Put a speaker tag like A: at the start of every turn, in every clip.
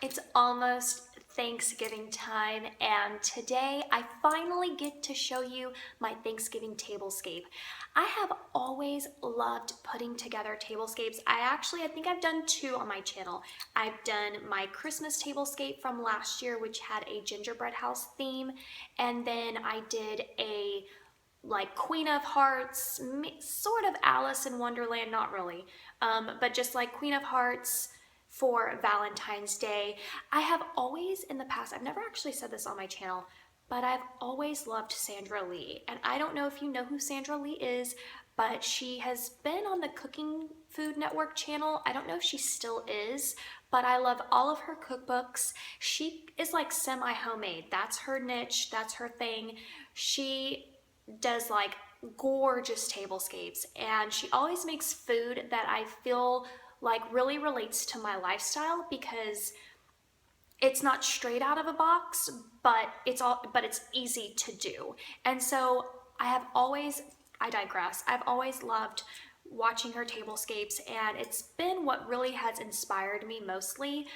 A: It's almost Thanksgiving time, and today I finally get to show you my Thanksgiving tablescape. I have always loved putting together tablescapes. I think I've done two on my channel. I've done my Christmas tablescape from last year, which had a gingerbread house theme, and then I did a like Queen of Hearts, sort of Alice in Wonderland, not really, but just like Queen of Hearts for Valentine's Day. I have always in the past, I've never actually said this on my channel, but I've always loved Sandra Lee. And I don't know if you know who Sandra Lee is, but she has been on the Cooking Food Network channel. I don't know if she still is, but I love all of her cookbooks. She is like semi-homemade. That's her niche, that's her thing. She does like gorgeous tablescapes, and she always makes food that I feel like really relates to my lifestyle because it's not straight out of a box, but it's easy to do. And so I digress. I've always loved watching her tablescapes, and it's been what really has inspired me mostly,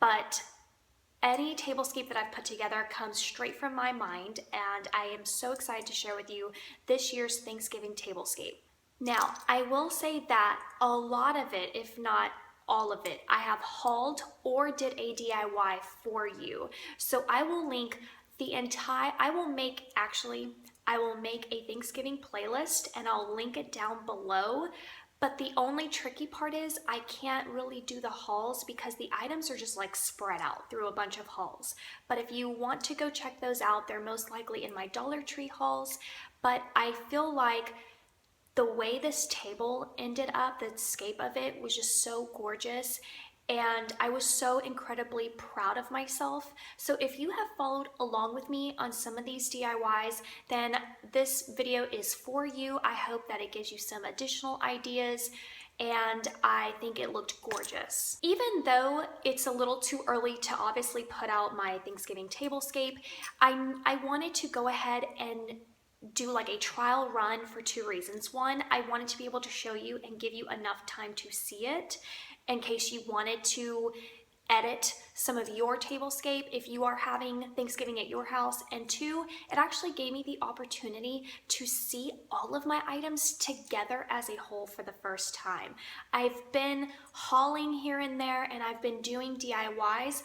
A: but any tablescape that I've put together comes straight from my mind, and I am so excited to share with you this year's Thanksgiving tablescape. Now, I will say that a lot of it, if not all of it, I have hauled or did a DIY for you. So I will link the entire, I will make a Thanksgiving playlist and I'll link it down below. But the only tricky part is I can't really do the hauls because the items are just like spread out through a bunch of hauls. But if you want to go check those out, they're most likely in my Dollar Tree hauls. But I feel like the way this table ended up, the scape of it was just so gorgeous, and I was so incredibly proud of myself. So if you have followed along with me on some of these DIYs, then this video is for you. I hope that it gives you some additional ideas, and I think it looked gorgeous. Even though it's a little too early to obviously put out my Thanksgiving tablescape, I wanted to go ahead and do like a trial run for two reasons. One, I wanted to be able to show you and give you enough time to see it in case you wanted to edit some of your tablescape if you are having Thanksgiving at your house. And two, it actually gave me the opportunity to see all of my items together as a whole for the first time. I've been hauling here and there and I've been doing DIYs,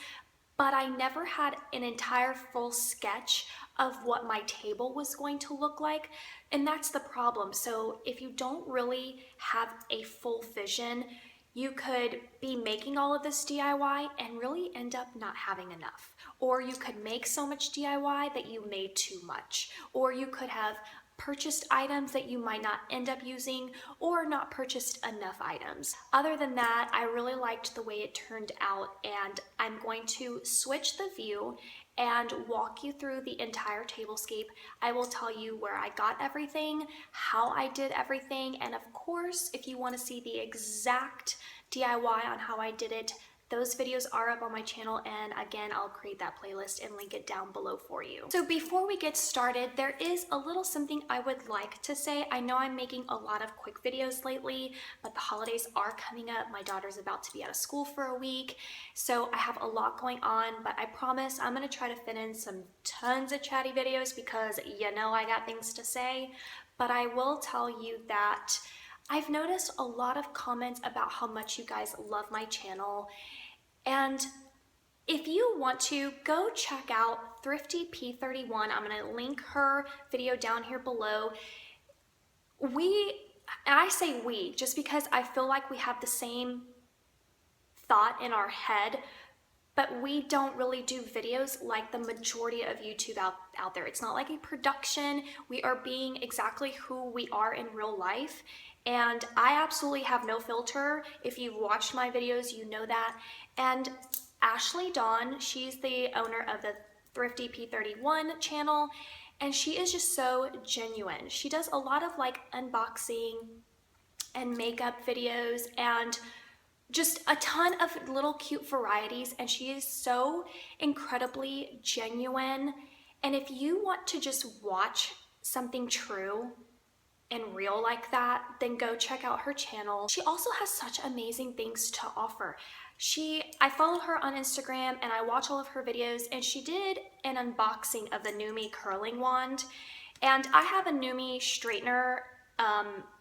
A: but I never had an entire full sketch of what my table was going to look like, and that's the problem. So if you don't really have a full vision, you could be making all of this DIY and really end up not having enough. Or you could make so much DIY that you made too much. Or you could have purchased items that you might not end up using, or not purchased enough items. Other than that, I really liked the way it turned out, and I'm going to switch the view and walk you through the entire tablescape. I will tell you where I got everything, how I did everything, and of course, if you want to see the exact DIY on how I did it, those videos are up on my channel, and again, I'll create that playlist and link it down below for you. So before we get started, there is a little something I would like to say. I know I'm making a lot of quick videos lately, but the holidays are coming up. My daughter's about to be out of school for a week, so I have a lot going on, but I promise I'm gonna try to fit in some tons of chatty videos because you know I got things to say. But I will tell you that I've noticed a lot of comments about how much you guys love my channel, and if you want to, go check out Thrifty P31. I'm going to link her video down here below. I say we just because I feel like we have the same thought in our head, but we don't really do videos like the majority of YouTube out there. It's not like a production. We are being exactly who we are in real life, and I absolutely have no filter. If you've watched my videos, you know that. And Ashley Dawn, she's the owner of the Thrifty P31 channel, and she is just so genuine. She does a lot of like unboxing and makeup videos and just a ton of little cute varieties, and she is so incredibly genuine. And if you want to just watch something true and real like that, then go check out her channel. She also has such amazing things to offer. I follow her on Instagram and I watch all of her videos, and she did an unboxing of the Numi curling wand. And I have a Numi straightener,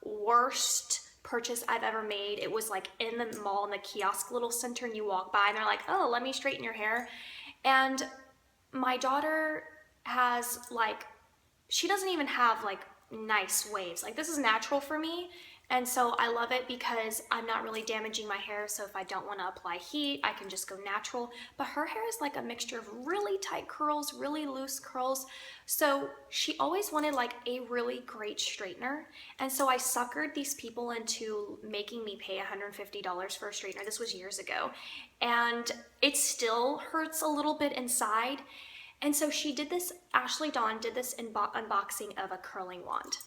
A: worst purchase I've ever made. It was like in the mall in the kiosk little center, and you walk by and they're like, oh, let me straighten your hair. And my daughter has like, she doesn't even have like nice waves. Like, this is natural for me. And so I love it because I'm not really damaging my hair. So if I don't want to apply heat, I can just go natural. But her hair is like a mixture of really tight curls, really loose curls. So she always wanted like a really great straightener. And so I suckered these people into making me pay $150 for a straightener. This was years ago. And it still hurts a little bit inside. And so she did this, Ashley Dawn did this unboxing of a curling wand.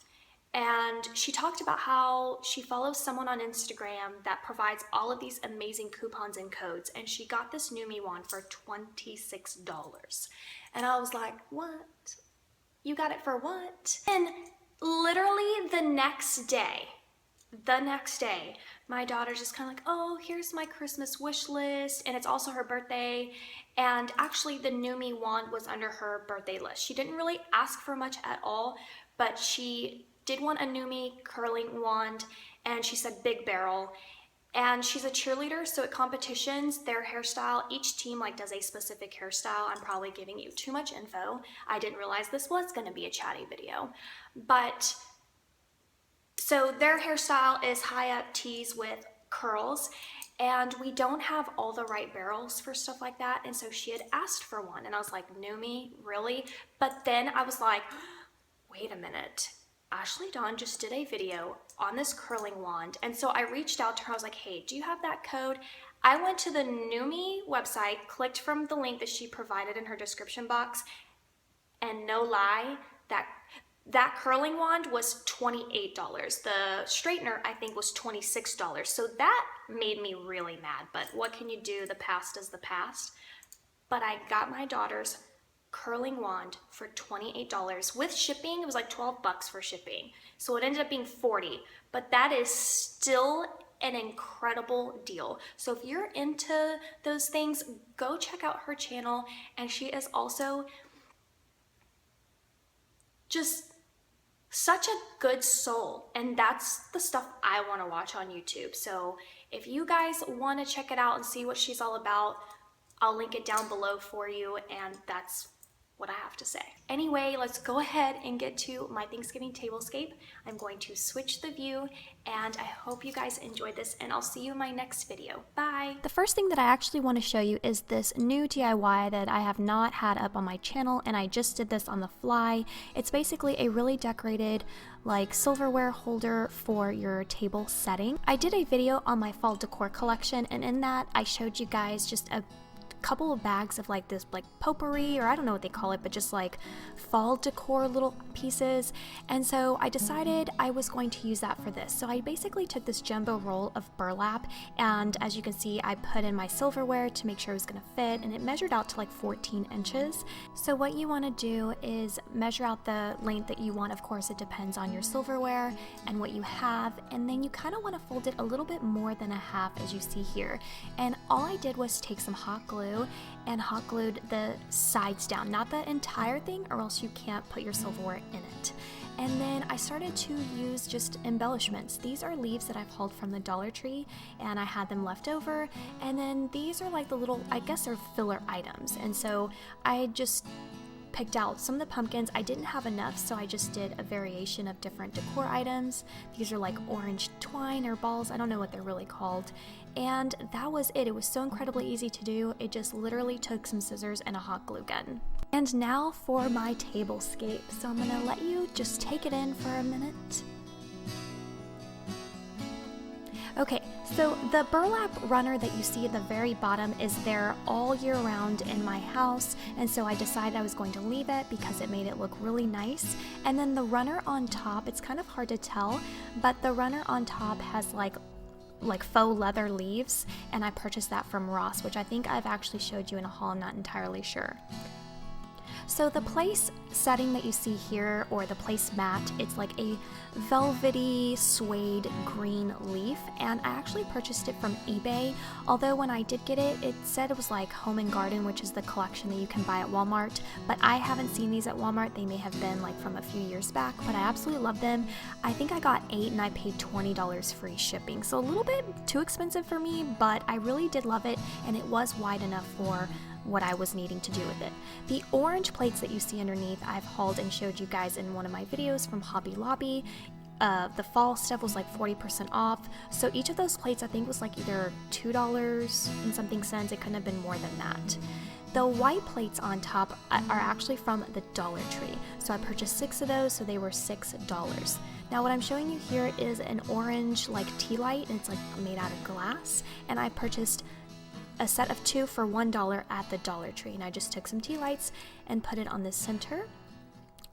A: And she talked about how she follows someone on Instagram that provides all of these amazing coupons and codes. And she got this Numi wand for $26. And I was like, what? You got it for what? And literally the next day, my daughter's just kind of like, oh, here's my Christmas wish list. And it's also her birthday. And actually the Numi wand was under her birthday list. She didn't really ask for much at all, but she did want a Numi curling wand, and she said big barrel. And she's a cheerleader, so at competitions, their hairstyle, each team like does a specific hairstyle. I'm probably giving you too much info. I didn't realize this was gonna be a chatty video. But, so their hairstyle is high up tees with curls, and we don't have all the right barrels for stuff like that. And so she had asked for one, and I was like, Numi, really? But then I was like, wait a minute. Ashley Dawn just did a video on this curling wand. And so I reached out to her. I was like, hey, do you have that code? I went to the Numi website, clicked from the link that she provided in her description box, and no lie, that curling wand was $28. The straightener, I think, was $26. So that made me really mad. But what can you do? The past is the past. But I got my daughter's curling wand for $28 with shipping. It was like 12 bucks for shipping, so it ended up being 40, but that is still an incredible deal. So if you're into those things, go check out her channel. And she is also just such a good soul, and that's the stuff I want to watch on YouTube. So if you guys want to check it out and see what she's all about, I'll link it down below for you, and that's what I have to say. Anyway, let's go ahead and get to my Thanksgiving tablescape. I'm going to switch the view, and I hope you guys enjoyed this, and I'll see you in my next video. Bye! The first thing that I actually want to show you is this new DIY that I have not had up on my channel, and I just did this on the fly. It's basically a really decorated like silverware holder for your table setting. I did a video on my fall decor collection, and in that I showed you guys just a couple of bags of like this like potpourri, or I don't know what they call it, but just like fall decor little pieces. And so I decided I was going to use that for this. So I basically took this jumbo roll of burlap, and as you can see, I put in my silverware to make sure it was going to fit, and it measured out to like 14 inches. So what you want to do is measure out the length that you want. Of course, it depends on your silverware and what you have, and then you kind of want to fold it a little bit more than a half, as you see here. And all I did was take some hot glue and hot glued the sides down, not the entire thing, or else you can't put your silverware in it. And then I started to use just embellishments. These are leaves that I've hauled from the Dollar Tree, and I had them left over. And then these are like the little, I guess they're filler items. And so I just picked out some of the pumpkins. I didn't have enough, so I just did a variation of different decor items. These are like orange twine or balls, I don't know what they're really called. And that was it. It was so incredibly easy to do. It just literally took some scissors and a hot glue gun. And now for my tablescape. So I'm gonna let you just take it in for a minute. Okay, so the burlap runner that you see at the very bottom is there all year round in my house, and so I decided I was going to leave it because it made it look really nice. And then the runner on top, it's kind of hard to tell, but the runner on top has like faux leather leaves, and I purchased that from Ross, which I think I've actually showed you in a haul, I'm not entirely sure. So the place setting that you see here, or the place mat, it's like a velvety suede green leaf, and I actually purchased it from eBay. Although when I did get it, it said it was like Home and Garden, which is the collection that you can buy at Walmart, but I haven't seen these at Walmart. They may have been like from a few years back, but I absolutely love them. I think I got 8 and I paid $20 free shipping, so a little bit too expensive for me, but I really did love it, and it was wide enough for what I was needing to do with it. The orange plates that you see underneath, I've hauled and showed you guys in one of my videos from Hobby Lobby. The fall stuff was like 40% off, so each of those plates I think was like either $2 and something cents. It couldn't have been more than that. The white plates on top are actually from the Dollar Tree, so I purchased 6 of those, so they were $6. Now what I'm showing you here is an orange like tea light, and it's like made out of glass, and I purchased a set of 2 for $1 at the Dollar Tree, and I just took some tea lights and put it on the center.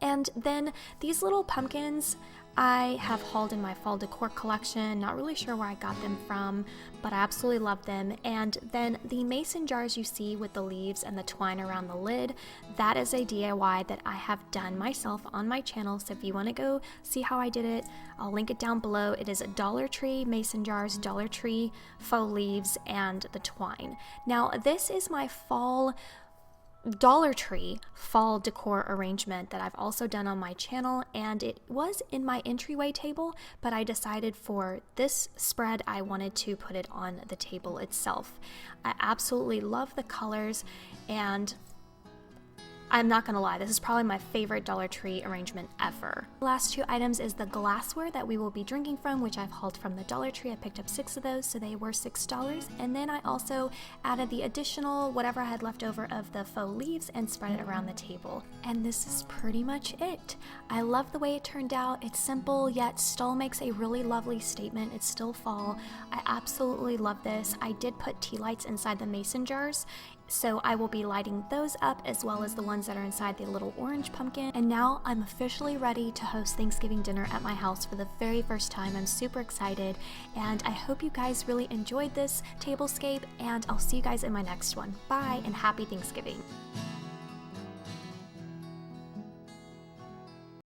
A: And then these little pumpkins I have hauled in my fall decor collection. Not really sure where I got them from, but I absolutely love them. And then the mason jars you see with the leaves and the twine around the lid, that is a DIY that I have done myself on my channel. So if you want to go see how I did it, I'll link it down below. It is a Dollar Tree mason jars, Dollar Tree faux leaves, and the twine. Now this is my fall Dollar Tree fall decor arrangement that I've also done on my channel, and it was in my entryway table, but I decided for this spread I wanted to put it on the table itself. I absolutely love the colors, and I'm not gonna lie, this is probably my favorite Dollar Tree arrangement ever. The last 2 items is the glassware that we will be drinking from, which I've hauled from the Dollar Tree. I picked up 6 of those, so they were $6. And then I also added the additional whatever I had left over of the faux leaves and spread it around the table. And this is pretty much it. I love the way it turned out. It's simple, yet still makes a really lovely statement. It's still fall. I absolutely love this. I did put tea lights inside the mason jars, so I will be lighting those up as well as the ones that are inside the little orange pumpkin. And now I'm officially ready to host Thanksgiving dinner at my house for the very first time. I'm super excited, and I hope you guys really enjoyed this tablescape, and I'll see you guys in my next one. Bye, and happy Thanksgiving.